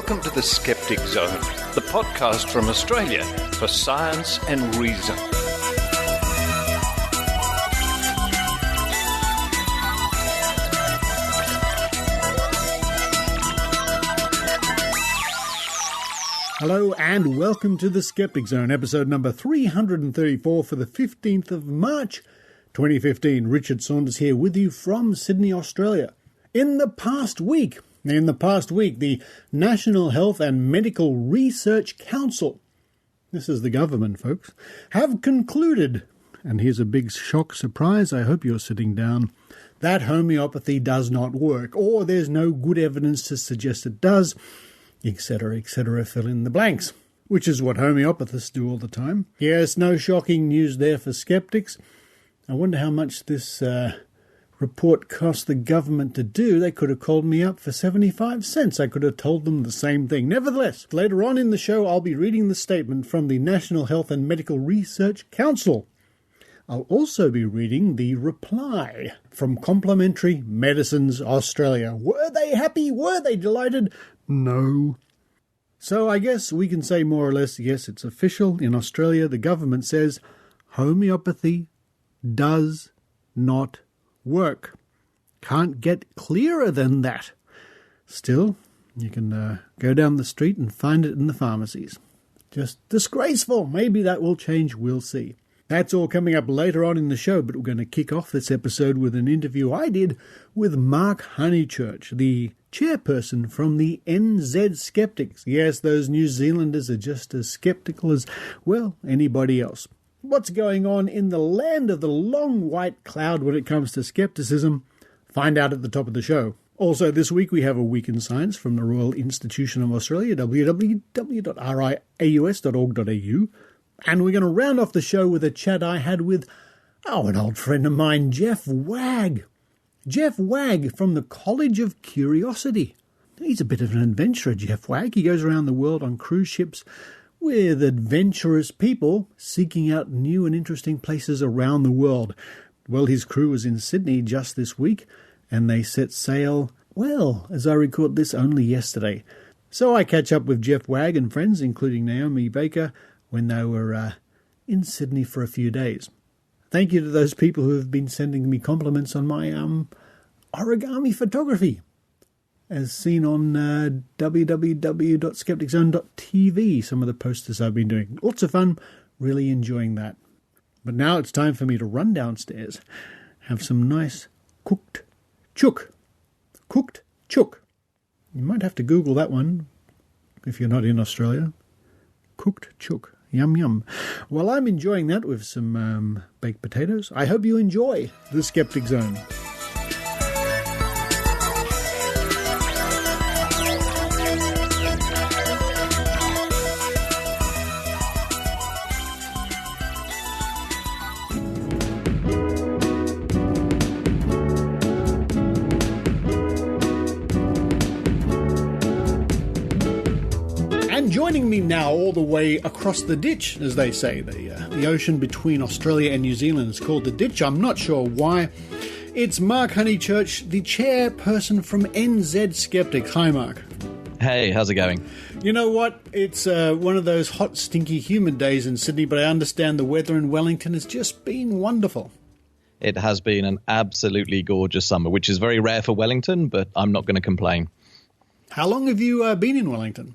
Welcome to the Skeptic Zone, the podcast from Australia for science and reason. Hello and welcome to the Skeptic Zone, episode number 334 for the 15th of March 2015. Richard Saunders here with you from Sydney, Australia. In the past week, the National Health and Medical Research Council, this is the government, folks, have concluded, and here's a big shock surprise, I hope you're sitting down, that homeopathy does not work, or there's no good evidence to suggest it does, etc., fill in the blanks, which is what homeopathists do all the time. Yes, no shocking news there for skeptics. I wonder how much this report cost the government to do. They could have called me up for 75 cents. I could have told them the same thing. Nevertheless, later on in the show, I'll be reading the statement from the National Health and Medical Research Council. I'll also be reading the reply from Complementary Medicines Australia. Were they happy? Were they delighted? No. So I guess we can say more or less, yes, it's official. In Australia, the government says homeopathy does not work. Can't get clearer than that. Still, you can go down the street and find it in the pharmacies. Just disgraceful. Maybe that will change. We'll see. That's all coming up later on in the show, but we're going to kick off this episode with an interview I did with Mark Honeychurch, the chairperson from the NZ Skeptics. Yes, those New Zealanders are just as skeptical as, well, anybody else. What's going on in the land of the long white cloud when it comes to skepticism? Find out at the top of the show. Also, this week we have a Week in Science from the Royal Institution of Australia, www.riaus.org.au. And we're going to round off the show with a chat I had with, an old friend of mine, Jeff Wagg. Jeff Wagg from the College of Curiosity. He's a bit of an adventurer, Jeff Wagg. He goes around the world on cruise ships with adventurous people seeking out new and interesting places around the world. Well, his crew was in Sydney just this week, and they set sail, well, as I record this, only yesterday. So I catch up with Jeff Wagg and friends, including Naomi Baker, when they were in Sydney for a few days. Thank you to those people who have been sending me compliments on my origami photography, as seen on www.skepticzone.tv, some of the posters I've been doing. Lots of fun, really enjoying that. But now it's time for me to run downstairs, have some nice cooked chook. Cooked chook. You might have to Google that one if you're not in Australia. Cooked chook. Yum, yum. Well, I'm enjoying that with some baked potatoes. I hope you enjoy the Skeptic Zone. Joining me now all the way across the ditch, as they say, the ocean between Australia and New Zealand is called the ditch. I'm not sure why. It's Mark Honeychurch, the chairperson from NZ Skeptics. Hi, Mark. Hey, how's it going? You know what? It's one of those hot, stinky, humid days in Sydney, but I understand the weather in Wellington has just been wonderful. It has been an absolutely gorgeous summer, which is very rare for Wellington, but I'm not going to complain. How long have you been in Wellington?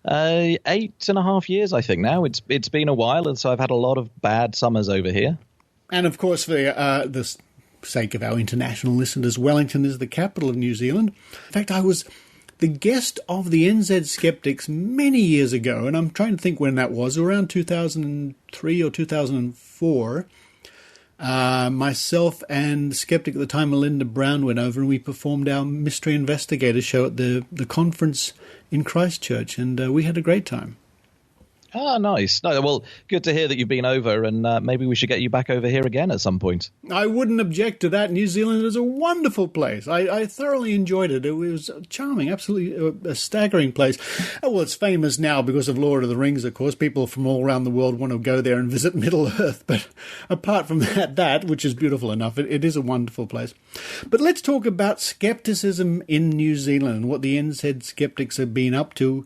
8.5 years, I think now. It's been a while, and so I've had a lot of bad summers over here. And of course, for the sake of our international listeners, Wellington is the capital of New Zealand. In fact, I was the guest of the NZ Skeptics many years ago, and I'm trying to think when that was, around 2003 or 2004. Myself and skeptic at the time, Melinda Brown, went over and we performed our Mystery Investigator show at the conference in Christchurch, and we had a great time. Ah, nice. No, well, good to hear that you've been over, and maybe we should get you back over here again at some point. I wouldn't object to that. New Zealand is a wonderful place. I thoroughly enjoyed it. It was charming, absolutely a staggering place. Well, it's famous now because of Lord of the Rings, of course. People from all around the world want to go there and visit Middle-earth. But apart from that, which is beautiful enough, it is a wonderful place. But let's talk about skepticism in New Zealand and what the NZ Skeptics have been up to.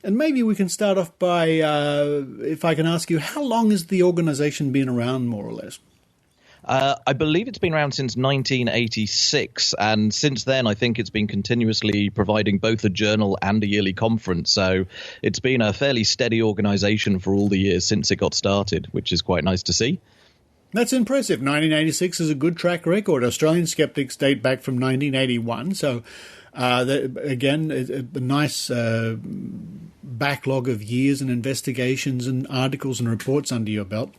And maybe we can start off by, if I can ask you, how long has the organisation been around, more or less? I believe it's been around since 1986, and since then I think it's been continuously providing both a journal and a yearly conference. So it's been a fairly steady organisation for all the years since it got started, which is quite nice to see. That's impressive. 1986 is a good track record. Australian Skeptics date back from 1981, so again, a nice backlog of years and investigations and articles and reports under your belt.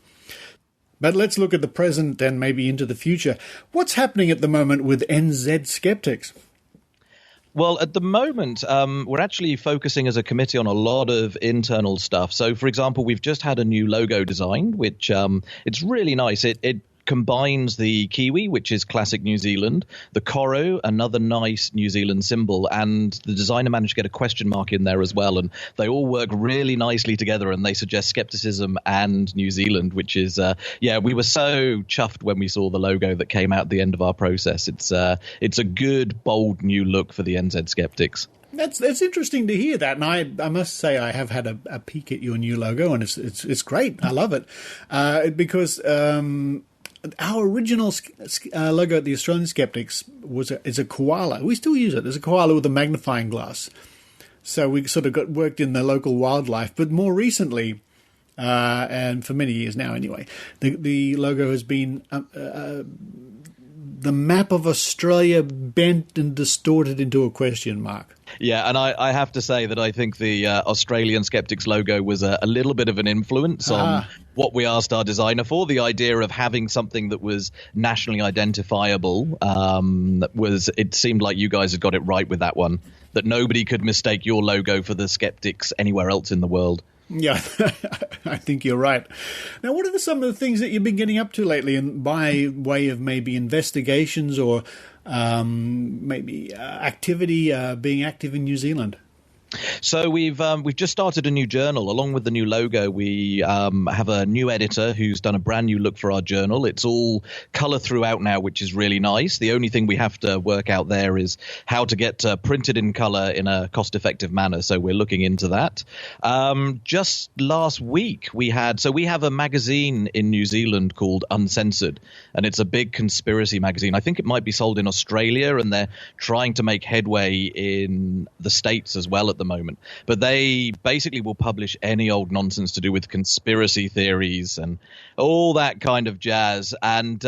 But let's look at the present and maybe into the future. What's happening at the moment with NZ Skeptics? Well, at the moment, we're actually focusing as a committee on a lot of internal stuff. So, for example, we've just had a new logo designed, which it's really nice. It combines the Kiwi, which is classic New Zealand, the Koro, another nice New Zealand symbol, and the designer managed to get a question mark in there as well. And they all work really nicely together, and they suggest skepticism and New Zealand, which is, we were so chuffed when we saw the logo that came out at the end of our process. It's a good, bold new look for the NZ Skeptics. That's interesting to hear that, and I must say I have had a peek at your new logo, and it's great. I love it because our original logo at the Australian Skeptics is a koala. We still use it. There's a koala with a magnifying glass. So we sort of worked in the local wildlife. But more recently, and for many years now anyway, the logo has been the map of Australia bent and distorted into a question mark. Yeah, and I have to say that I think the Australian Skeptics logo was a little bit of an influence on what we asked our designer for. The idea of having something that was nationally identifiable, it seemed like you guys had got it right with that one, that nobody could mistake your logo for the Skeptics anywhere else in the world. Yeah, I think you're right. Now, what are some of the things that you've been getting up to lately, and by way of maybe investigations or maybe activity, being active in New Zealand? So we've just started a new journal. Along with the new logo, we have a new editor who's done a brand new look for our journal. It's all colour throughout now, which is really nice. The only thing we have to work out there is how to get printed in colour in a cost-effective manner. So we're looking into that. Just last week, we have a magazine in New Zealand called Uncensored, and it's a big conspiracy magazine. I think it might be sold in Australia, and they're trying to make headway in the States as well at the moment, but they basically will publish any old nonsense to do with conspiracy theories and all that kind of jazz. And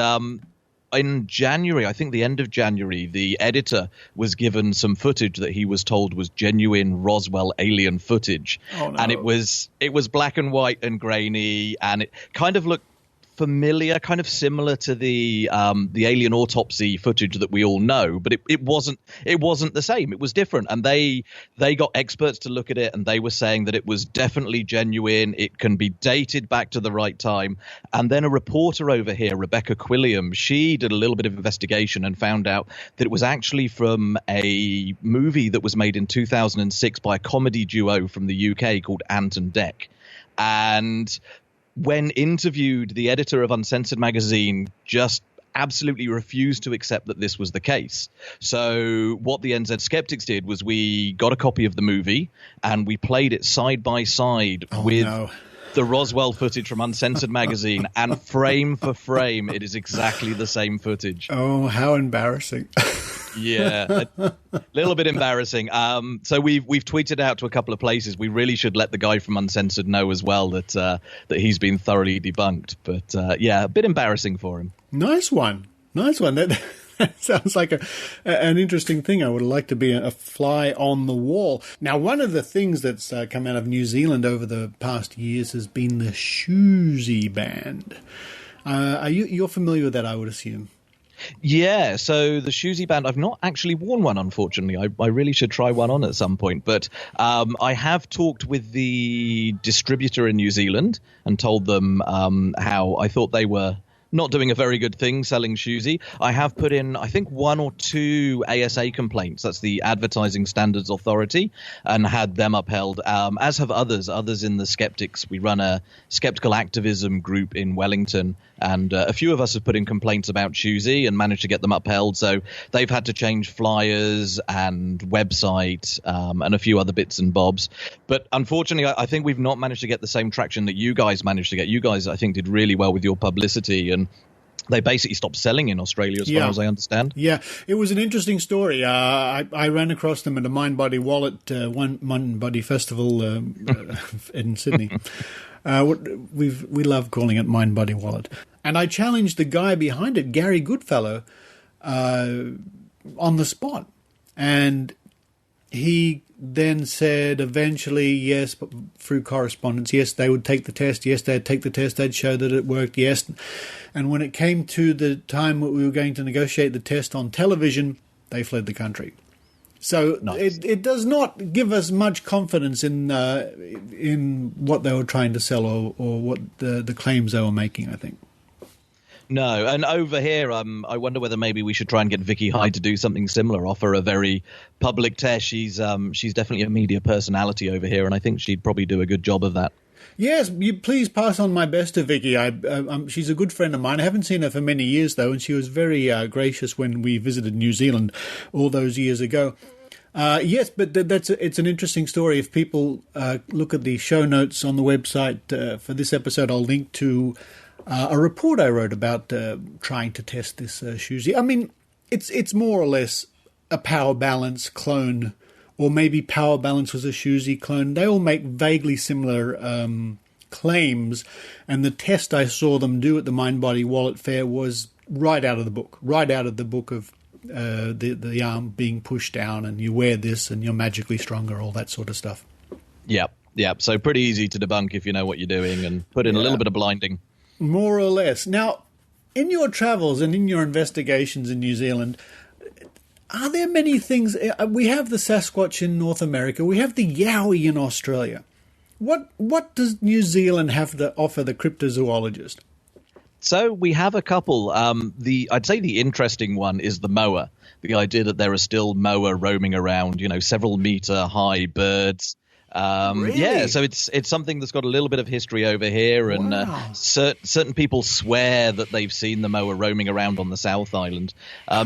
in January, I think the end of January, the editor was given some footage that he was told was genuine Roswell alien footage. Oh, no. And it was black and white and grainy, and it kind of looked familiar, kind of similar to the alien autopsy footage that we all know, but it wasn't the same. It was different, and they got experts to look at it, and they were saying that it was definitely genuine. It can be dated back to the right time. And then a reporter over here, Rebecca Quilliam, she did a little bit of investigation and found out that it was actually from a movie that was made in 2006 by a comedy duo from the UK called Ant and Dec. And when interviewed, the editor of Uncensored magazine just absolutely refused to accept that this was the case. So what the NZ Skeptics did was we got a copy of the movie and we played it side by side the Roswell footage from Uncensored magazine, and frame for frame, it is exactly the same footage. Oh, how embarrassing. Yeah, a little bit embarrassing. So we've tweeted out to a couple of places. We really should let the guy from Uncensored know as well that he's been thoroughly debunked. But a bit embarrassing for him. Nice one. That sounds like an interesting thing. I would like to be a fly on the wall. Now, one of the things that's come out of New Zealand over the past years has been the Shoesy band. You're familiar with that, I would assume? Yeah, so the Shoesy band, I've not actually worn one, unfortunately. I really should try one on at some point. But I have talked with the distributor in New Zealand and told them how I thought they were not doing a very good thing selling Shoesy. I have put in, I think, 1 or 2 ASA complaints. That's the Advertising Standards Authority, and had them upheld, as have others in the Skeptics. We run a skeptical activism group in Wellington, and a few of us have put in complaints about Shoesy and managed to get them upheld. So they've had to change flyers and website and a few other bits and bobs. But unfortunately, I think we've not managed to get the same traction that you guys managed to get. You guys, I think, did really well with your publicity, and they basically stopped selling in Australia, as far as I understand. Yeah, it was an interesting story. I ran across them at a Mind Body Wallet, Mind Body Festival in Sydney. We love calling it Mind Body Wallet. And I challenged the guy behind it, Gary Goodfellow, on the spot. And he then said eventually, yes, through correspondence, yes, they would take the test. Yes, they'd take the test. They'd show that it worked. Yes. And when it came to the time that we were going to negotiate the test on television, they fled the country. So nice. It does not give us much confidence in what they were trying to sell or what the claims they were making, I think. No, and over here, I wonder whether maybe we should try and get Vicky Hyde to do something similar, offer a very public test. She's definitely a media personality over here, and I think she'd probably do a good job of that. Yes, you please pass on my best to Vicky. She's a good friend of mine. I haven't seen her for many years, though, and she was very gracious when we visited New Zealand all those years ago. Yes, but it's an interesting story. If people look at the show notes on the website for this episode, I'll link to a report I wrote about trying to test this Shoesy. I mean, it's more or less a Power Balance clone, or maybe Power Balance was a Shoesy clone. They all make vaguely similar claims, and the test I saw them do at the Mind Body Wallet Fair was right out of the book of the arm being pushed down, and you wear this and you're magically stronger, all that sort of stuff. Yep. So pretty easy to debunk if you know what you're doing and put in a little bit of blinding. More or less. Now, in your travels and in your investigations in New Zealand, are there many things? We have the Sasquatch in North America. We have the Yowie in Australia. What does New Zealand have to offer the cryptozoologist? So we have a couple. I'd say the interesting one is the moa. The idea that there are still moa roaming around, several meter high birds. Really? Yeah, so it's something that's got a little bit of history over here, and certain people swear that they've seen the moa roaming around on the South Island.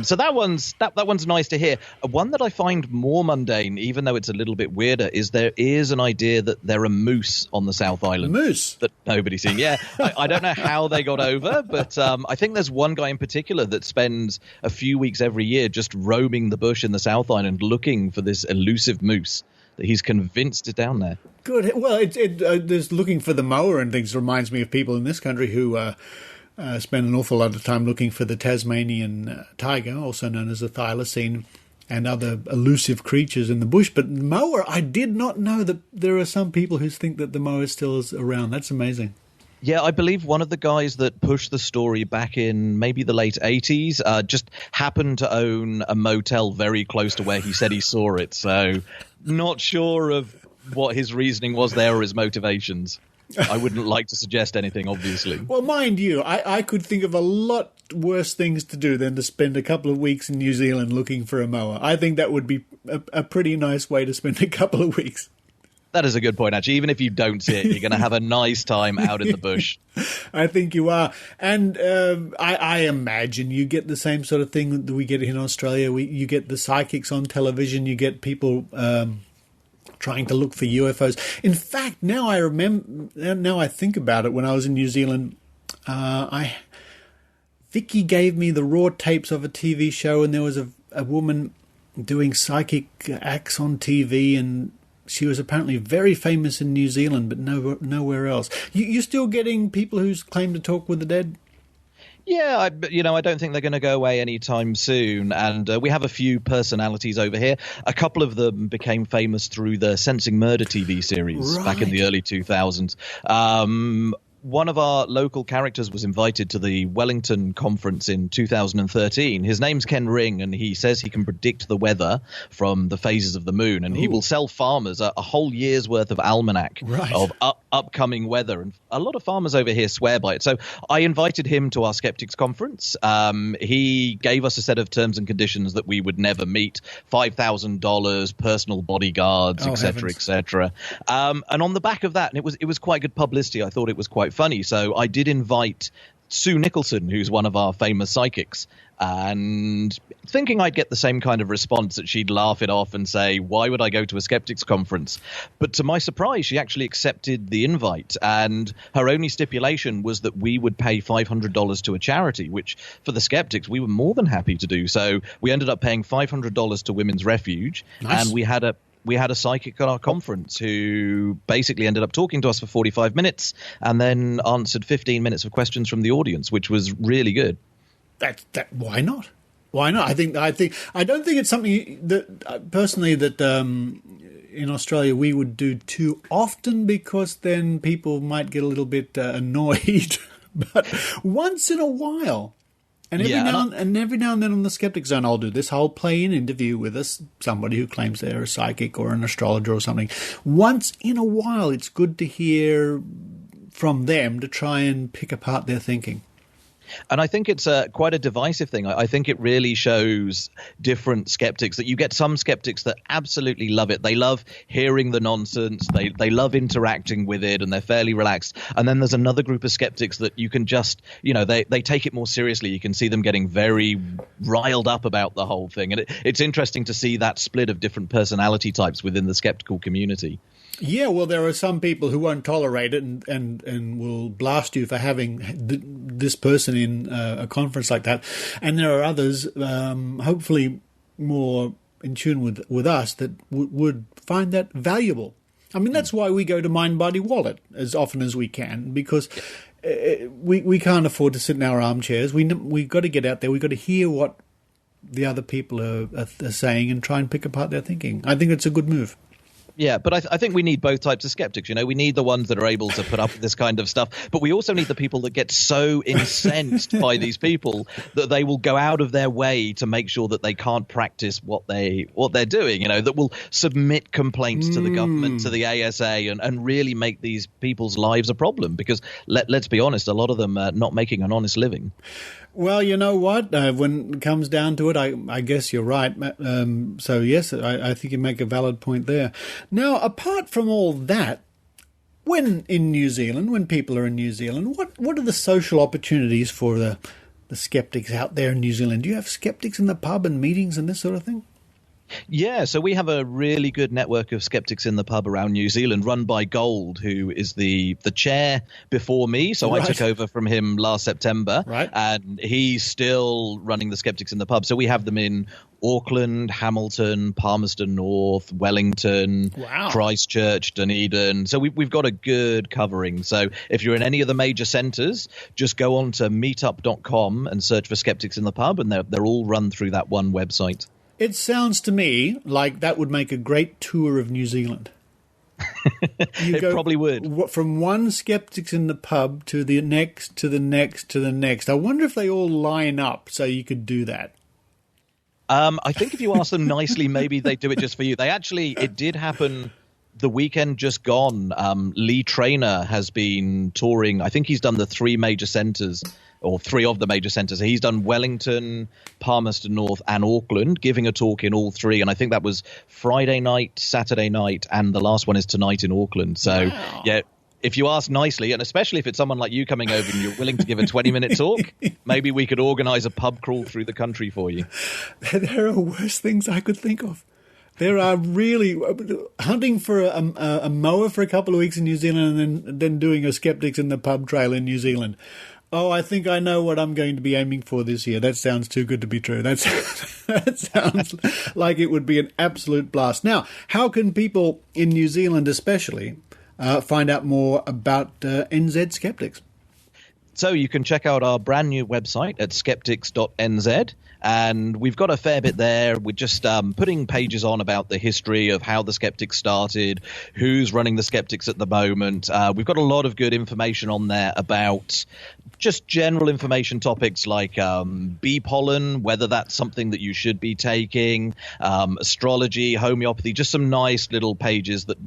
So that one's nice to hear. One that I find more mundane, even though it's a little bit weirder, is there is an idea that there are moose on the South Island. Moose? That nobody's seen. Yeah, I don't know how they got over, but I think there's one guy in particular that spends a few weeks every year just roaming the bush in the South Island looking for this elusive moose that he's convinced is down there. Good. Well, there's looking for the moa and things reminds me of people in this country who spend an awful lot of time looking for the Tasmanian tiger, also known as the thylacine, and other elusive creatures in the bush. But the moa, I did not know that there are some people who think that the moa still is around. That's amazing. Yeah, I believe one of the guys that pushed the story back in maybe the late 80s just happened to own a motel very close to where he said he saw it. So not sure of what his reasoning was there or his motivations. I wouldn't like to suggest anything, obviously. Well, mind you, I could think of a lot worse things to do than to spend a couple of weeks in New Zealand looking for a moa. I think that would be a pretty nice way to spend a couple of weeks. That is a good point, actually. Even if you don't see it, you're going to have a nice time out in the bush. I think you are. And I imagine you get the same sort of thing that we get in Australia. You get the psychics on television. You get people trying to look for UFOs. In fact, now I think about it, when I was in New Zealand, Vicky gave me the raw tapes of a TV show, and there was a woman doing psychic acts on TV, and she was apparently very famous in New Zealand, but nowhere else. You still getting people who claim to talk with the dead? Yeah, I don't think they're going to go away anytime soon. And we have a few personalities over here. A couple of them became famous through the Sensing Murder TV series back in the early 2000s. one of our local characters was invited to the Wellington conference in 2013. His name's Ken Ring, and he says he can predict the weather from the phases of the moon. And he will sell farmers a whole year's worth of almanac of upcoming weather. And a lot of farmers over here swear by it. So I invited him to our Skeptics conference. He gave us a set of terms and conditions that we would never meet: $5,000, personal bodyguards, etc., etc. And on the back of that, and it was quite good publicity. I thought it was quite funny. So I did invite Sue Nicholson, who's one of our famous psychics, and thinking I'd get the same kind of response, that she'd laugh it off and say, why would I go to a skeptics conference? But to my surprise, she actually accepted the invite, and her only stipulation was that we would pay $500 to a charity, which for the skeptics, we were more than happy to do. So we ended up paying $500 to Women's Refuge, and we had a psychic at our conference who basically ended up talking to us for 45 minutes and then answered 15 minutes of questions from the audience, which was really good. Why not? Why not? I don't think it's something that personally that in Australia we would do too often, because then people might get a little bit annoyed. But once in a while. And every now and then on the Skeptic Zone, I'll do this. I'll play an interview with somebody who claims they're a psychic or an astrologer or something. Once in a while, it's good to hear from them to try and pick apart their thinking. And I think it's quite a divisive thing. I think it really shows different skeptics, that you get some skeptics that absolutely love it. They love hearing the nonsense. They love interacting with it, and they're fairly relaxed. And then there's another group of skeptics that you can just, they take it more seriously. You can see them getting very riled up about the whole thing. And it's interesting to see that split of different personality types within the skeptical community. Yeah, well, there are some people who won't tolerate it and will blast you for having this person in a conference like that. And there are others, hopefully more in tune with us, that would find that valuable. I mean, that's why we go to Mind Body Wallet as often as we can, because we can't afford to sit in our armchairs. We've got to get out there. We've got to hear what the other people are saying and try and pick apart their thinking. I think it's a good move. Yeah, but I think we need both types of skeptics. We need the ones that are able to put up with this kind of stuff, but we also need the people that get so incensed by these people that they will go out of their way to make sure that they can't practice what they're doing. That will submit complaints to the government, to the ASA, and really make these people's lives a problem. Because let's be honest, a lot of them are not making an honest living. Well, you know what? When it comes down to it, I guess you're right. So, yes, I think you make a valid point there. Now, apart from all that, when people are in New Zealand, what are the social opportunities for the skeptics out there in New Zealand? Do you have skeptics in the pub and meetings and this sort of thing? Yeah, so we have a really good network of skeptics in the pub around New Zealand, run by Gold, who is the chair before me. So I took over from him last September, and he's still running the skeptics in the pub. So we have them in Auckland, Hamilton, Palmerston North, Wellington, Christchurch, Dunedin. So we've got a good covering. So if you're in any of the major centres, just go on to meetup.com and search for Skeptics in the Pub, and they're all run through that one website. It sounds to me like that would make a great tour of New Zealand. It probably would. From one Skeptics in the Pub to the next, to the next, to the next. I wonder if they all line up so you could do that. I think if you ask them nicely, maybe they do it just for you. It did happen the weekend just gone. Lee Traynor has been touring. I think he's done the three major centres, or three of the major centres. He's done Wellington, Palmerston North and Auckland, giving a talk in all three. And I think that was Friday night, Saturday night, and the last one is tonight in Auckland. So, yeah, if you ask nicely, and especially if it's someone like you coming over and you're willing to give a 20-minute talk, maybe we could organise a pub crawl through the country for you. There are worse things I could think of. There are really hunting for a mower for a couple of weeks in New Zealand and then doing a Skeptics in the Pub trail in New Zealand. Oh, I think I know what I'm going to be aiming for this year. That sounds too good to be true. That sounds like it would be an absolute blast. Now, how can people in New Zealand especially find out more about NZ Skeptics? So you can check out our brand new website at skeptics.nz, and we've got a fair bit there. We're just putting pages on about the history of how the Skeptics started, who's running the Skeptics at the moment. We've got a lot of good information on there about just general information topics like bee pollen, whether that's something that you should be taking, astrology, homeopathy, just some nice little pages that,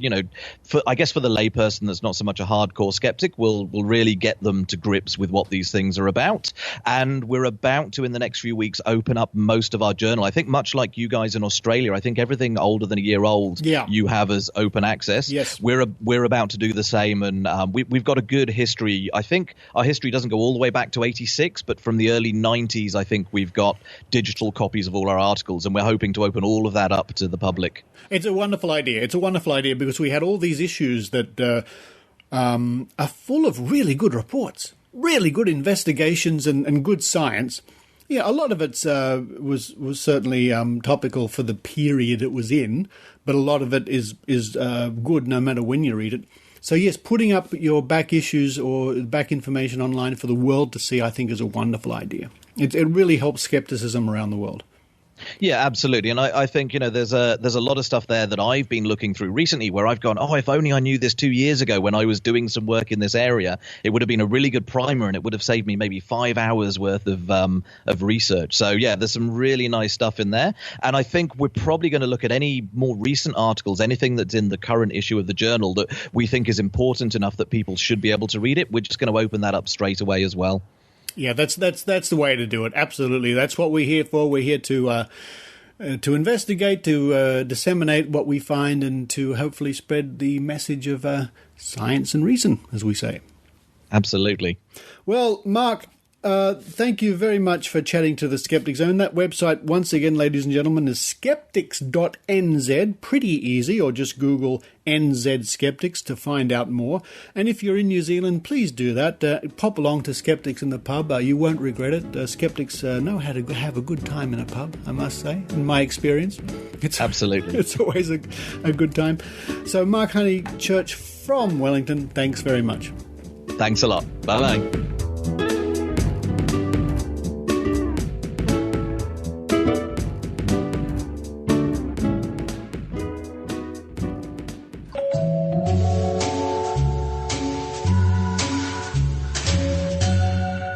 I guess for the layperson that's not so much a hardcore skeptic, will really get them to grips with what these things are about. And we're about to, in the next few weeks, open up most of our journal. I think much like you guys in Australia, I think everything older than a year old you have as open access. Yes. We're about to do the same, and we've got a good history. I think our history doesn't go all the way back to 86, but from the early 90s, I think we've got digital copies of all our articles, and we're hoping to open all of that up to the public. It's a wonderful idea. It's a wonderful idea because we had all these issues that are full of really good reports, really good investigations and good science. Yeah, a lot of it was certainly topical for the period it was in, but a lot of it is good no matter when you read it. So yes, putting up your back issues or back information online for the world to see, I think, is a wonderful idea. It really helps skepticism around the world. Yeah, absolutely. And I think, there's a lot of stuff there that I've been looking through recently where I've gone, if only I knew this 2 years ago when I was doing some work in this area, it would have been a really good primer and it would have saved me maybe 5 hours worth of research. So, yeah, there's some really nice stuff in there. And I think we're probably going to look at any more recent articles, anything that's in the current issue of the journal that we think is important enough that people should be able to read it. We're just going to open that up straight away as well. Yeah, that's the way to do it. Absolutely, that's what we're here for. We're here to investigate, to disseminate what we find, and to hopefully spread the message of science and reason, as we say. Absolutely. Well, Mark, thank you very much for chatting to the Skeptic Zone. That website, once again, ladies and gentlemen, is skeptics.nz. Pretty easy, or just Google NZ Skeptics to find out more. And if you're in New Zealand, please do that. Pop along to Skeptics in the pub. You won't regret it. Skeptics know how to have a good time in a pub, I must say, in my experience. Absolutely. It's always a good time. So Mark Honeychurch from Wellington, thanks very much. Thanks a lot. Bye-bye.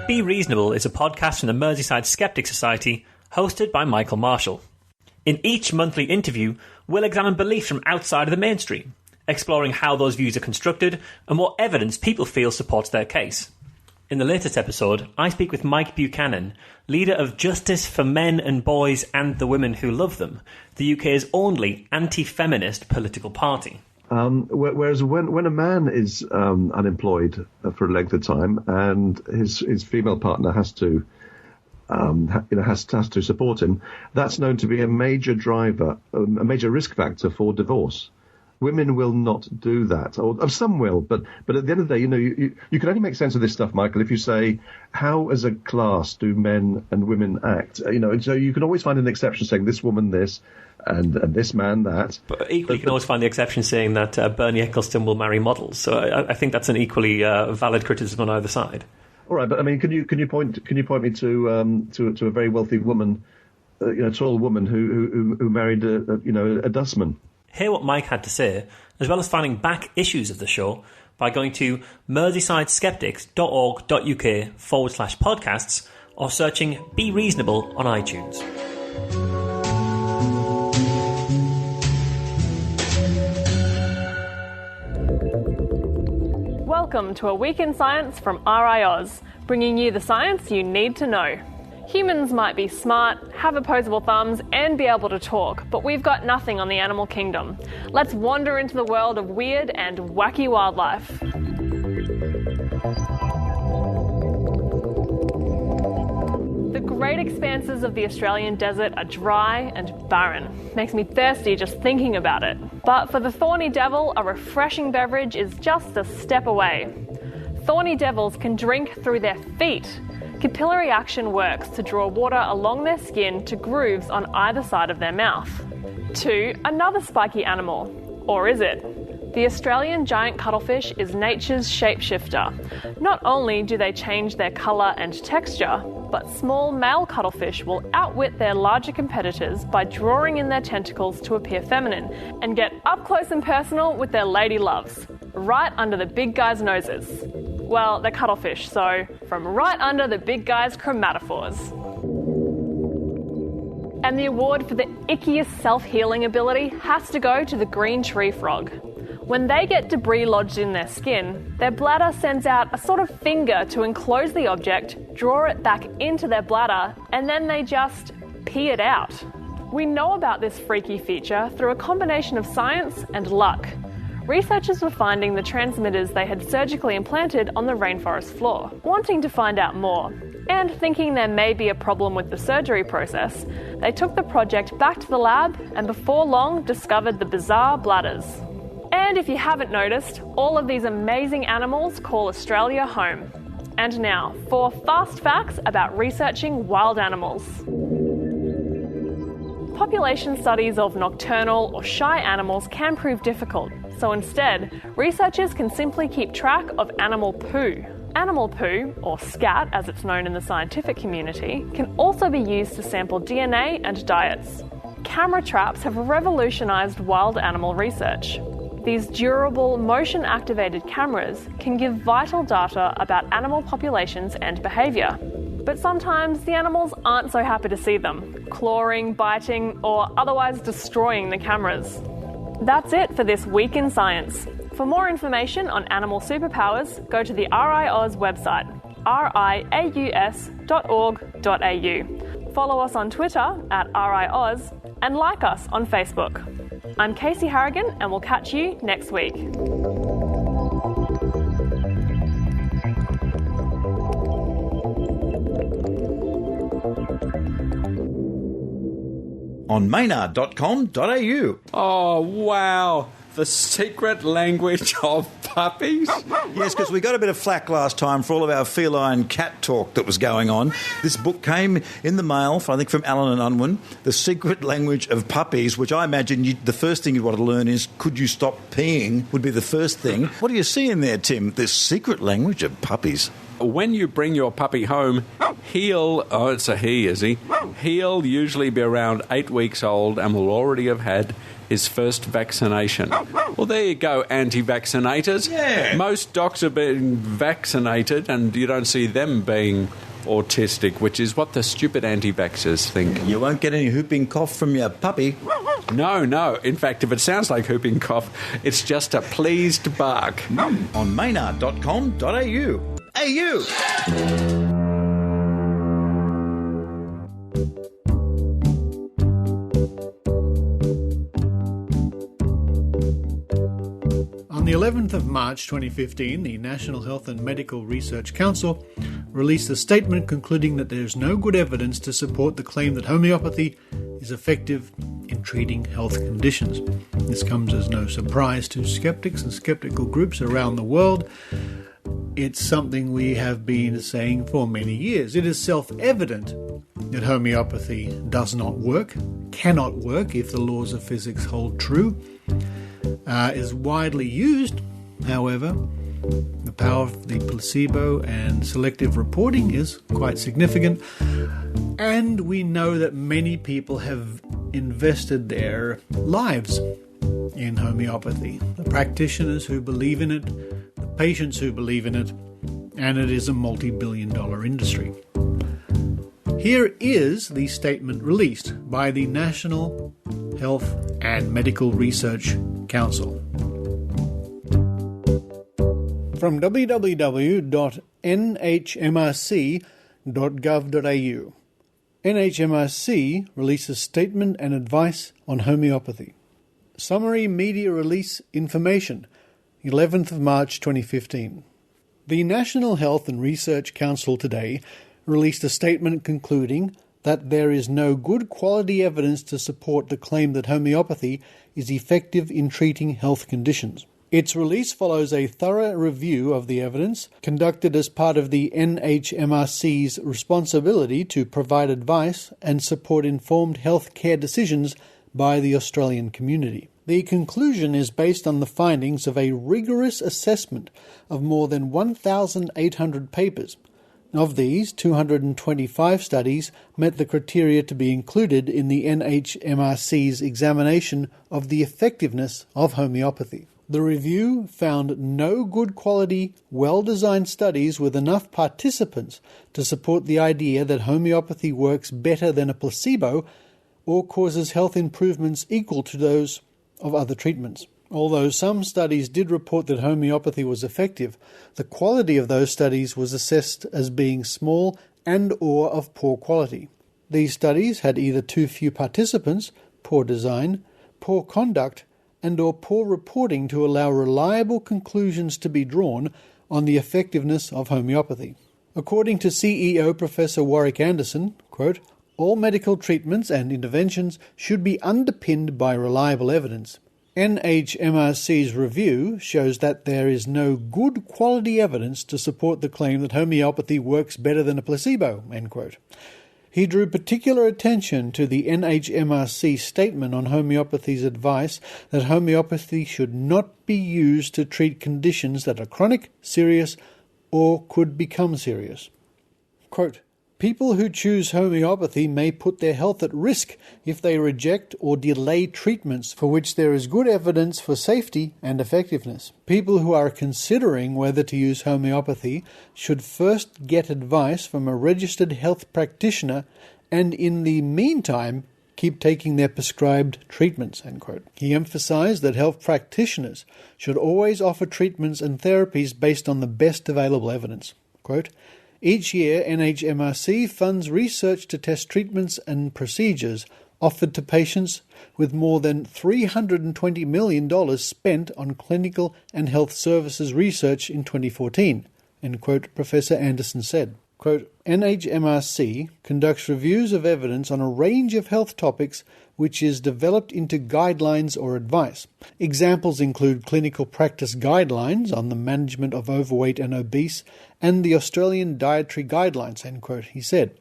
Be Reasonable is a podcast from the Merseyside Skeptic Society, hosted by Michael Marshall. In each monthly interview, we'll examine beliefs from outside of the mainstream, exploring how those views are constructed and what evidence people feel supports their case. In the latest episode, I speak with Mike Buchanan, leader of Justice for Men and Boys and the Women Who Love Them, the UK's only anti-feminist political party. Whereas when a man is unemployed for a length of time and his female partner has to support him, that's known to be a major driver, a major risk factor for divorce. Women will not do that, or some will, but at the end of the day, you can only make sense of this stuff, Michael, if you say, how as a class do men and women act? So you can always find an exception saying this woman this, and this man that. But equally, you can always find the exception saying that Bernie Ecclestone will marry models. So I think that's an equally valid criticism on either side. All right, but I mean, can you point me to a very wealthy woman, a tall woman who married a dustman? Hear what Mike had to say, as well as finding back issues of the show by going to merseysideskeptics.org.uk/podcasts or searching Be Reasonable on iTunes. Welcome to A Week in Science from RiAus, bringing you the science you need to know. Humans might be smart, have opposable thumbs, and be able to talk, but we've got nothing on the animal kingdom. Let's wander into the world of weird and wacky wildlife. The great expanses of the Australian desert are dry and barren. Makes me thirsty just thinking about it. But for the thorny devil, a refreshing beverage is just a step away. Thorny devils can drink through their feet. Capillary action works to draw water along their skin to grooves on either side of their mouth. To another spiky animal, Or is it? The Australian giant cuttlefish is nature's shapeshifter. Not only do they change their colour and texture, but small male cuttlefish will outwit their larger competitors by drawing in their tentacles to appear feminine and get up close and personal with their lady loves, right under the big guys' noses. Well, they're cuttlefish, so from right under the big guys' chromatophores. And the award for the ickiest self-healing ability has to go to the green tree frog. When they get debris lodged in their skin, their bladder sends out a sort of finger to enclose the object, draw it back into their bladder, and then they just pee it out. We know about this freaky feature through a combination of science and luck. Researchers were finding the transmitters they had surgically implanted on the rainforest floor. Wanting to find out more, and thinking there may be a problem with the surgery process, they took the project back to the lab and before long discovered the bizarre bladders. And if you haven't noticed, all of these amazing animals call Australia home. And now, 4 fast facts about researching wild animals. Population studies of nocturnal or shy animals can prove difficult, so instead, researchers can simply keep track of animal poo. Animal poo, or scat as it's known in the scientific community, can also be used to sample DNA and diets. Camera traps have revolutionised wild animal research. These durable, motion-activated cameras can give vital data about animal populations and behaviour. But sometimes the animals aren't so happy to see them, clawing, biting, or otherwise destroying the cameras. That's it for this week in science. For more information on animal superpowers, go to the RiAus website, riaus.org.au. Follow us on Twitter at RiAus and like us on Facebook. I'm Casey Harrigan and we'll catch you next week. On maynard.com.au. Oh, wow. The secret language of puppies? Yes, because we got a bit of flack last time for all of our feline cat talk that was going on. This book came in the mail, I think, from Allen and Unwin, The Secret Language of Puppies, which I imagine the first thing you'd want to learn is, could you stop peeing, would be the first thing. What do you see in there, Tim? The secret language of puppies. When you bring your puppy home, it's a he, is he? He'll usually be around 8 weeks old and will already have had his first vaccination. Well, there you go, anti-vaccinators. Yeah. Most dogs have been vaccinated and you don't see them being autistic, which is what the stupid anti-vaxxers think. You won't get any whooping cough from your puppy. No. In fact, if it sounds like whooping cough, it's just a pleased bark. On maynard.com.au. On the 11th of March 2015, the National Health and Medical Research Council released a statement concluding that there is no good evidence to support the claim that homeopathy is effective in treating health conditions. This comes as no surprise to skeptics and skeptical groups around the world. It's something we have been saying for many years. It is self-evident that homeopathy does not work, cannot work if the laws of physics hold true. Is widely used, however, the power of the placebo and selective reporting is quite significant, and we know that many people have invested their lives in homeopathy. The practitioners who believe in it, the patients who believe in it, and it is a multi-billion-dollar industry. Here is the statement released by the National Health and Medical Research Council. From www.nhmrc.gov.au. NHMRC releases statement and advice on homeopathy. Summary media release information, 11th of March 2015. The National Health and Research Council today released a statement concluding that there is no good quality evidence to support the claim that homeopathy is effective in treating health conditions. Its release follows a thorough review of the evidence conducted as part of the NHMRC's responsibility to provide advice and support informed health care decisions by the Australian community. The conclusion is based on the findings of a rigorous assessment of more than 1,800 papers. Of these, 225 studies met the criteria to be included in the NHMRC's examination of the effectiveness of homeopathy. The review found no good quality, well-designed studies with enough participants to support the idea that homeopathy works better than a placebo or causes health improvements equal to those of other treatments. Although some studies did report that homeopathy was effective, the quality of those studies was assessed as being small and/or of poor quality. These studies had either too few participants, poor design, poor conduct, and/or poor reporting to allow reliable conclusions to be drawn on the effectiveness of homeopathy. According to CEO Professor Warwick Anderson, quote, "All medical treatments and interventions should be underpinned by reliable evidence. NHMRC's review shows that there is no good quality evidence to support the claim that homeopathy works better than a placebo," end quote. He drew particular attention to the NHMRC statement on homeopathy's advice that homeopathy should not be used to treat conditions that are chronic, serious, or could become serious. Quote, "People who choose homeopathy may put their health at risk if they reject or delay treatments for which there is good evidence for safety and effectiveness. People who are considering whether to use homeopathy should first get advice from a registered health practitioner and in the meantime keep taking their prescribed treatments," end quote. He emphasized that health practitioners should always offer treatments and therapies based on the best available evidence. Quote, "Each year, NHMRC funds research to test treatments and procedures offered to patients, with more than $320 million spent on clinical and health services research in 2014, end quote, Professor Anderson said. Quote, "NHMRC conducts reviews of evidence on a range of health topics which is developed into guidelines or advice. Examples include clinical practice guidelines on the management of overweight and obese and the Australian Dietary Guidelines," end quote, he said.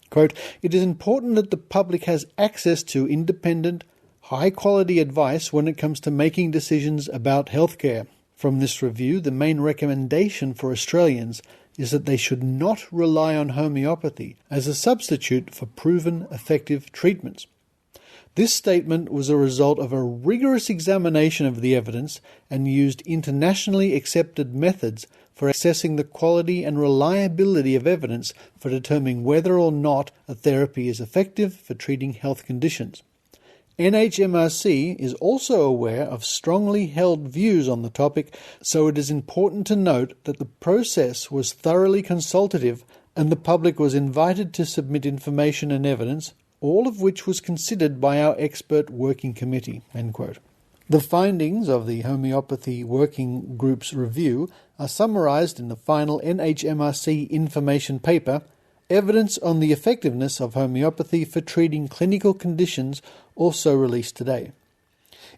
Quote, "It is important that the public has access to independent, high-quality advice when it comes to making decisions about healthcare. From this review, the main recommendation for Australians is that they should not rely on homeopathy as a substitute for proven effective treatments. This statement was a result of a rigorous examination of the evidence and used internationally accepted methods for assessing the quality and reliability of evidence for determining whether or not a therapy is effective for treating health conditions. NHMRC is also aware of strongly held views on the topic, so it is important to note that the process was thoroughly consultative and the public was invited to submit information and evidence, all of which was considered by our expert working committee," end quote. The findings of the Homeopathy Working Group's review are summarised in the final NHMRC information paper, Evidence on the Effectiveness of Homeopathy for Treating Clinical Conditions, also released today.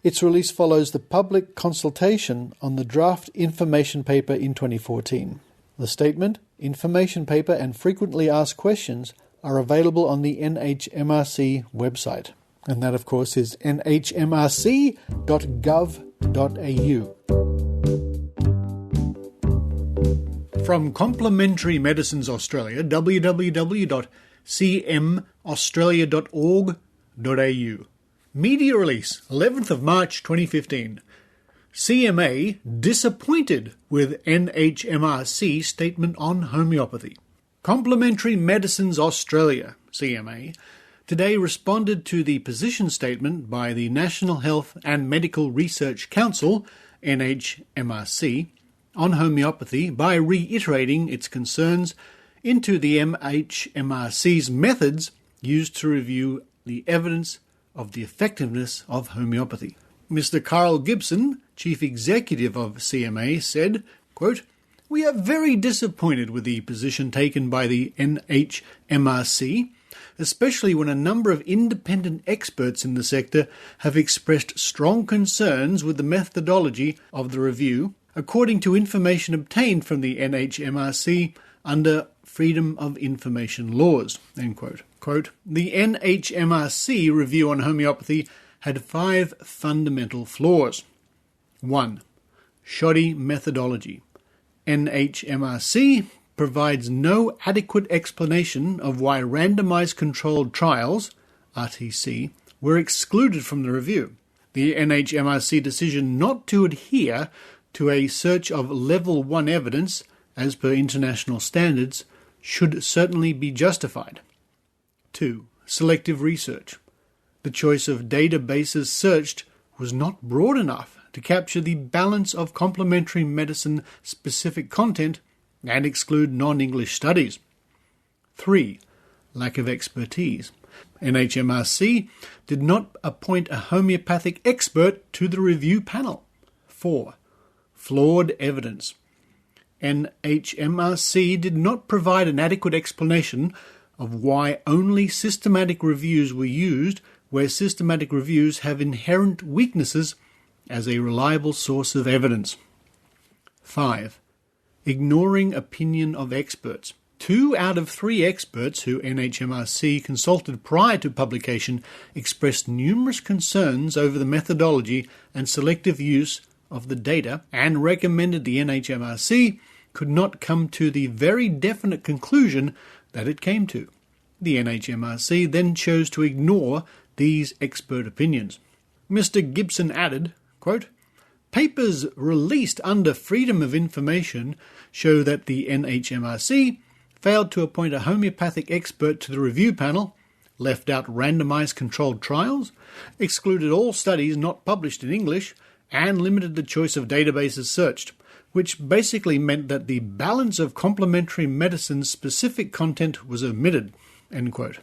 Its release follows the public consultation on the draft information paper in 2014. The statement, information paper and frequently asked questions are available on the NHMRC website. And that, of course, is nhmrc.gov.au. From Complementary Medicines Australia, www.cmaustralia.org.au. Media release, 11th of March 2015. CMA disappointed with NHMRC statement on homeopathy. Complementary Medicines Australia, CMA, today responded to the position statement by the National Health and Medical Research Council, NHMRC, on homeopathy by reiterating its concerns into the NHMRC's methods used to review the evidence of the effectiveness of homeopathy. Mr. Carl Gibson, Chief Executive of CMA, said, quote, "We are very disappointed with the position taken by the NHMRC, especially when a number of independent experts in the sector have expressed strong concerns with the methodology of the review, according to information obtained from the NHMRC under Freedom of Information laws," end quote. Quote, "The NHMRC review on homeopathy had 5 fundamental flaws. 1. Shoddy methodology. NHMRC provides no adequate explanation of why randomized controlled trials, RTC, were excluded from the review. The NHMRC decision not to adhere to a search of level 1 evidence as per international standards should certainly be justified. 2. Selective research. The choice of databases searched was not broad enough to capture the balance of complementary medicine specific content and exclude non-English studies. 3. Lack of expertise. NHMRC did not appoint a homeopathic expert to the review panel. 4. Flawed evidence. NHMRC did not provide an adequate explanation of why only systematic reviews were used where systematic reviews have inherent weaknesses as a reliable source of evidence. 5. Ignoring opinion of experts. 2 out of 3 experts who NHMRC consulted prior to publication expressed numerous concerns over the methodology and selective use of the data and recommended the NHMRC could not come to the very definite conclusion that it came to. The NHMRC then chose to ignore these expert opinions. Mr. Gibson added, quote, "Papers released under Freedom of Information show that the NHMRC failed to appoint a homeopathic expert to the review panel, left out randomized controlled trials, excluded all studies not published in English, and limited the choice of databases searched, which basically meant that the balance of complementary medicine specific content was omitted." End quote.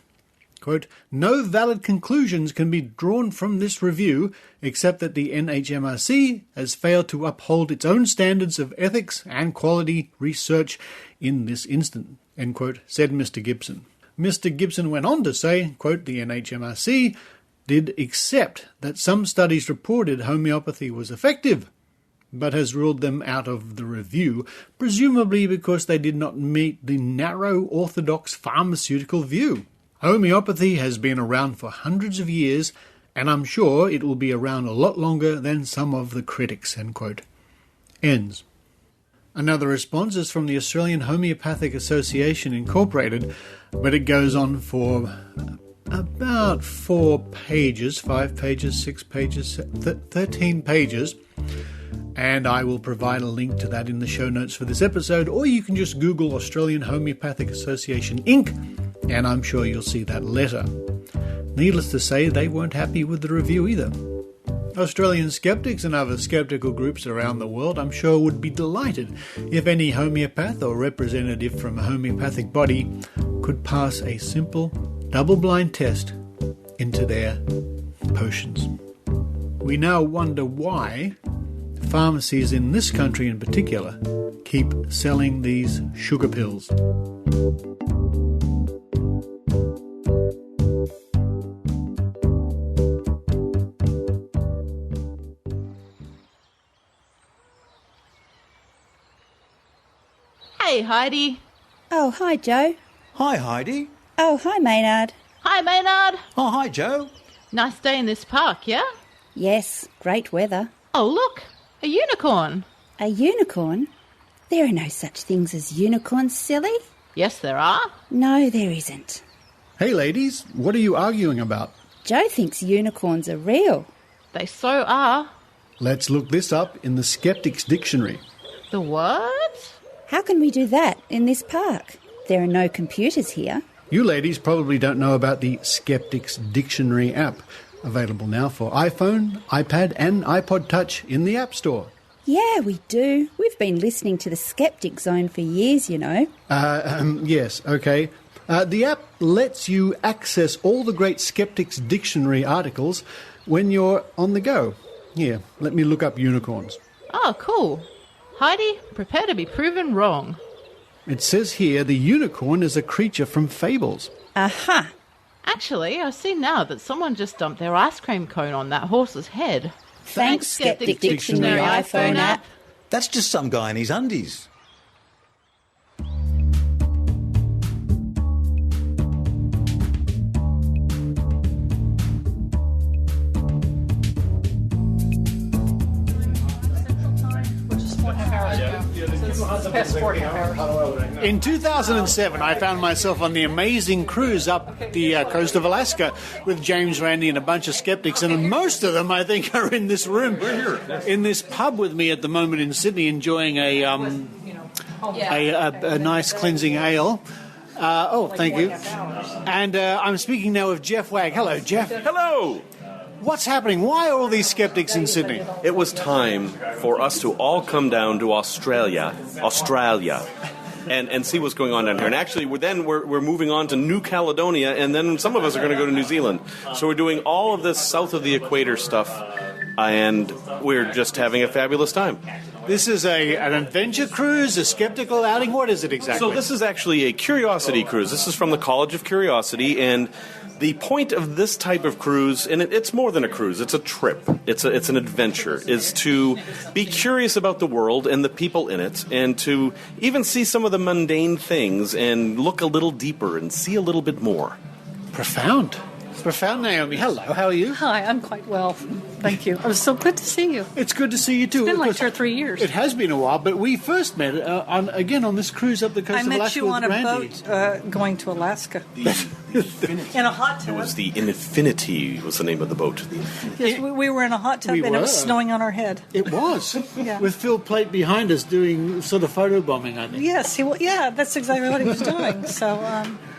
Quote, "No valid conclusions can be drawn from this review except that the NHMRC has failed to uphold its own standards of ethics and quality research in this instant," end quote, said Mr. Gibson. Mr. Gibson went on to say, quote, "The NHMRC did accept that some studies reported homeopathy was effective, but has ruled them out of the review, presumably because they did not meet the narrow orthodox pharmaceutical view. Homeopathy has been around for hundreds of years, and I'm sure it will be around a lot longer than some of the critics," end quote. Ends. Another response is from the Australian Homeopathic Association Incorporated, but it goes on for about 4 pages, 5 pages, 6 pages, 13 pages, and I will provide a link to that in the show notes for this episode, or you can just Google Australian Homeopathic Association Inc., and I'm sure you'll see that letter. Needless to say, they weren't happy with the review either. Australian skeptics and other skeptical groups around the world, I'm sure, would be delighted if any homeopath or representative from a homeopathic body could pass a simple double-blind test into their potions. We now wonder why pharmacies in this country in particular keep selling these sugar pills. Hey, Heidi. Oh, hi, Joe. Hi, Heidi. Oh, hi, Maynard. Hi, Maynard. Oh, hi, Joe. Nice day in this park, yeah? Yes, great weather. Oh, look, a unicorn. A unicorn? There are no such things as unicorns, silly. Yes, there are. No, there isn't. Hey, ladies, what are you arguing about? Joe thinks unicorns are real. They so are. Let's look this up in the Skeptics Dictionary. The what? How can we do that in this park? There are no computers here. You ladies probably don't know about the Skeptics Dictionary app, available now for iPhone, iPad and iPod Touch in the App Store. Yeah, we do. We've been listening to the Skeptic Zone for years, you know. Yes, okay. The app lets you access all the great Skeptics Dictionary articles when you're on the go. Here, let me look up unicorns. Oh, cool. Heidi, prepare to be proven wrong. It says here the unicorn is a creature from fables. Aha! Actually, I see now that someone just dumped their ice cream cone on that horse's head. Thanks, Skeptic Dictionary iPhone app. That's just some guy in his undies. passport. In 2007, I found myself on the amazing cruise up the coast of Alaska with James Randi and a bunch of skeptics, and most of them, I think, are in this room, in this pub with me at the moment in Sydney, enjoying a nice cleansing ale. Thank you. And I'm speaking now with Jeff Wagg. Hello, Jeff. Hello. What's happening? Why are all these skeptics in Sydney? It was time for us to all come down to Australia, and see what's going on down here. And actually, we're moving on to New Caledonia, and then some of us are going to go to New Zealand. So we're doing all of this south of the equator stuff, and we're just having a fabulous time. This is an adventure cruise, a skeptical outing. What is it exactly? So this is actually a curiosity cruise. This is from the College of Curiosity, and the point of this type of cruise, and it's more than a cruise, it's a trip, it's an adventure, is to be curious about the world and the people in it, and to even see some of the mundane things and look a little deeper and see a little bit more. Profound, Naomi. Hello, how are you? Hi, I'm quite well, thank you. It was so good to see you. It's good to see you too. It's been like 2 or 3 years. It has been a while, but we first met on this cruise up the coast of Alaska. I met you on a boat going to Alaska. In a hot tub. It was the Infinity was the name of the boat. Yes, we were in a hot tub and it was snowing on our head. It was. Yeah. With Phil Plate behind us doing sort of photo bombing, I think. Yes, that's exactly what he was doing. So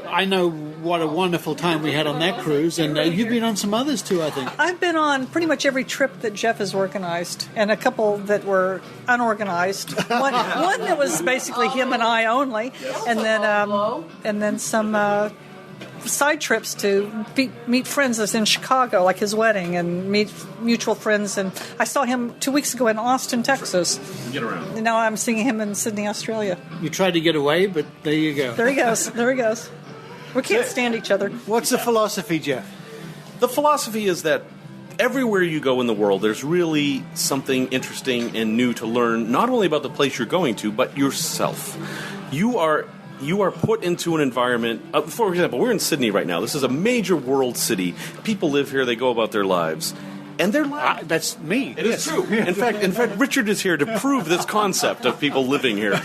I know what a wonderful time we had on that cruise, and you've been on some others too, I think. I've been on pretty much every trip that Jeff has organized, and a couple that were unorganized. One that was basically him and I only, and then some side trips to meet friends that's in Chicago, like his wedding, and meet mutual friends. And I saw him 2 weeks ago in Austin, Texas. Get around. And now I'm seeing him in Sydney, Australia. You tried to get away, but there you go. There he goes. We can't stand each other. What's the philosophy, Jeff? The philosophy is that everywhere you go in the world, there's really something interesting and new to learn, not only about the place you're going to, but yourself. You are put into an environment. For example, we're in Sydney right now. This is a major world city. People live here. They go about their lives. And they're that's me. It is true. In fact, Richard is here to prove this concept of people living here.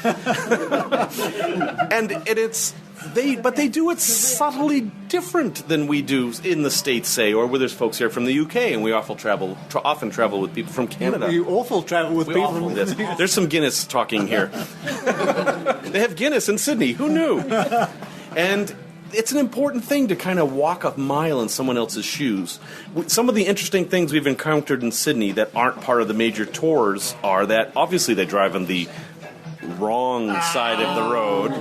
But they do it subtly different than we do in the States, say, or where there's folks here from the UK, and we often travel with people from Canada. You awful travel with people from this. There's some Guinness talking here. They have Guinness in Sydney. Who knew? And it's an important thing to kind of walk a mile in someone else's shoes. Some of the interesting things we've encountered in Sydney that aren't part of the major tours are that obviously they drive on the wrong side of the road,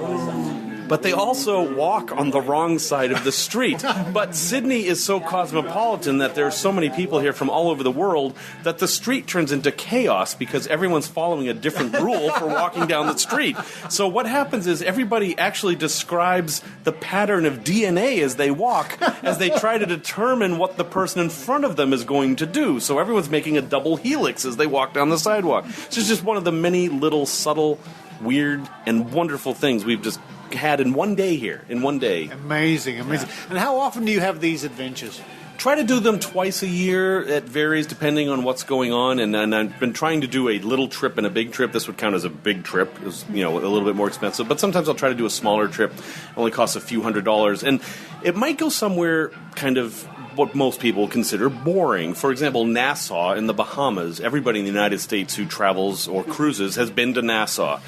but they also walk on the wrong side of the street. But Sydney is so cosmopolitan that there are so many people here from all over the world that the street turns into chaos because everyone's following a different rule for walking down the street. So what happens is everybody actually describes the pattern of DNA as they walk, as they try to determine what the person in front of them is going to do. So everyone's making a double helix as they walk down the sidewalk. So it's just one of the many little subtle, weird, and wonderful things we've just had in one day here, Amazing. And how often do you have these adventures? Try to do them twice a year. It varies depending on what's going on, and I've been trying to do a little trip and a big trip. This would count as a big trip. It's, a little bit more expensive, but sometimes I'll try to do a smaller trip. It only costs a few $100s, and it might go somewhere kind of what most people consider boring. For example, Nassau in the Bahamas. Everybody in the United States who travels or cruises has been to Nassau.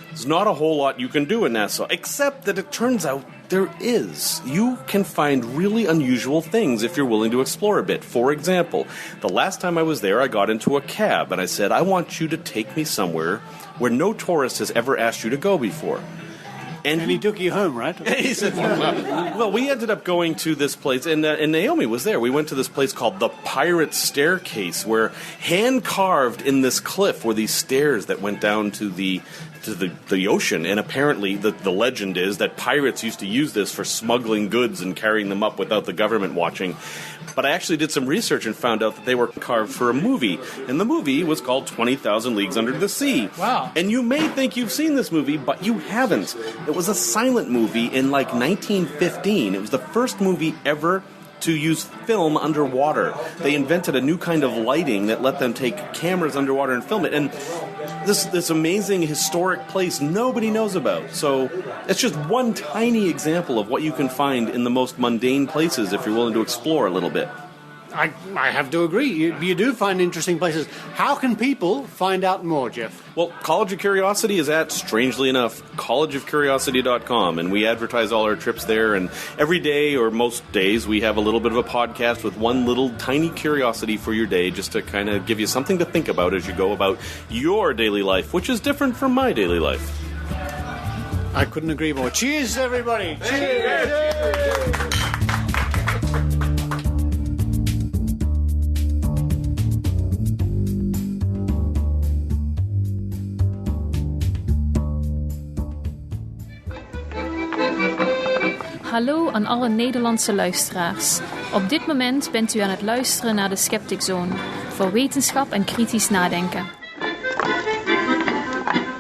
There's not a whole lot you can do in Nassau, except that it turns out there is. You can find really unusual things if you're willing to explore a bit. For example, the last time I was there, I got into a cab, and I said, I want you to take me somewhere where no tourist has ever asked you to go before. And he took you home, right? He said, well, we ended up going to this place, and Naomi was there. We went to this place called the Pirate Staircase, where hand-carved in this cliff were these stairs that went down to the ocean, and apparently the legend is that pirates used to use this for smuggling goods and carrying them up without the government watching. But I actually did some research and found out that they were carved for a movie, and the movie was called 20,000 Leagues Under the Sea. Wow. And you may think you've seen this movie, but you haven't. It was a silent movie in 1915. It was the first movie ever to use film underwater. They invented a new kind of lighting that let them take cameras underwater and film it. And this amazing historic place nobody knows about. So it's just one tiny example of what you can find in the most mundane places if you're willing to explore a little bit. I have to agree. You do find interesting places. How can people find out more, Jeff? Well, College of Curiosity is at, strangely enough, collegeofcuriosity.com, and we advertise all our trips there, and every day, or most days, we have a little bit of a podcast with one little tiny curiosity for your day, just to kind of give you something to think about as you go about your daily life, which is different from my daily life. I couldn't agree more. Cheers, everybody! Cheers! Hallo aan alle Nederlandse luisteraars. Op dit moment bent u aan het luisteren naar de Skeptic Zone voor wetenschap en kritisch nadenken.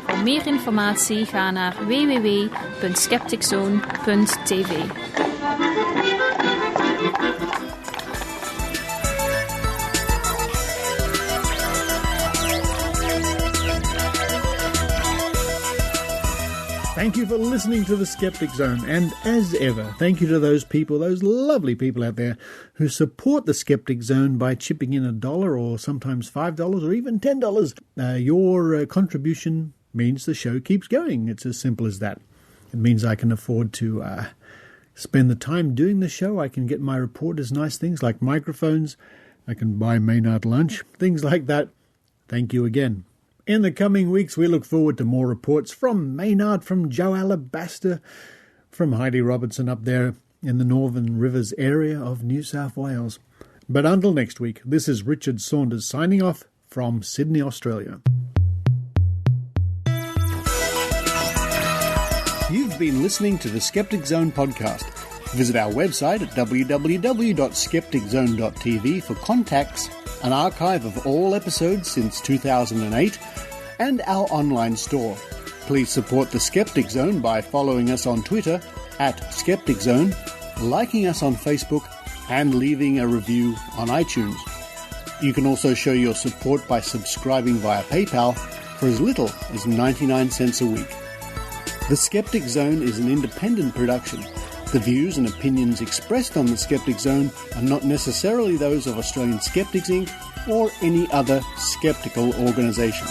Voor meer informatie ga naar www.skepticzone.tv. Thank you for listening to the Skeptic Zone, and as ever, thank you to those people, those lovely people out there who support the Skeptic Zone by chipping in $1 or sometimes $5 or even $10. Your contribution means the show keeps going. It's as simple as that. It means I can afford to spend the time doing the show. I can get my reporters nice things like microphones. I can buy Maynard lunch, things like that. Thank you again. In the coming weeks, we look forward to more reports from Maynard, from Joe Alabaster, from Heidi Robertson up there in the Northern Rivers area of New South Wales. But until next week, this is Richard Saunders signing off from Sydney, Australia. You've been listening to the Skeptic Zone podcast. Visit our website at www.skepticzone.tv for contacts, an archive of all episodes since 2008, and our online store. Please support the Skeptic Zone by following us on Twitter @SkepticZone, liking us on Facebook, and leaving a review on iTunes. You can also show your support by subscribing via PayPal for as little as 99 cents a week. The Skeptic Zone is an independent production. The views and opinions expressed on the Skeptic Zone are not necessarily those of Australian Skeptics Inc. or any other skeptical organisation.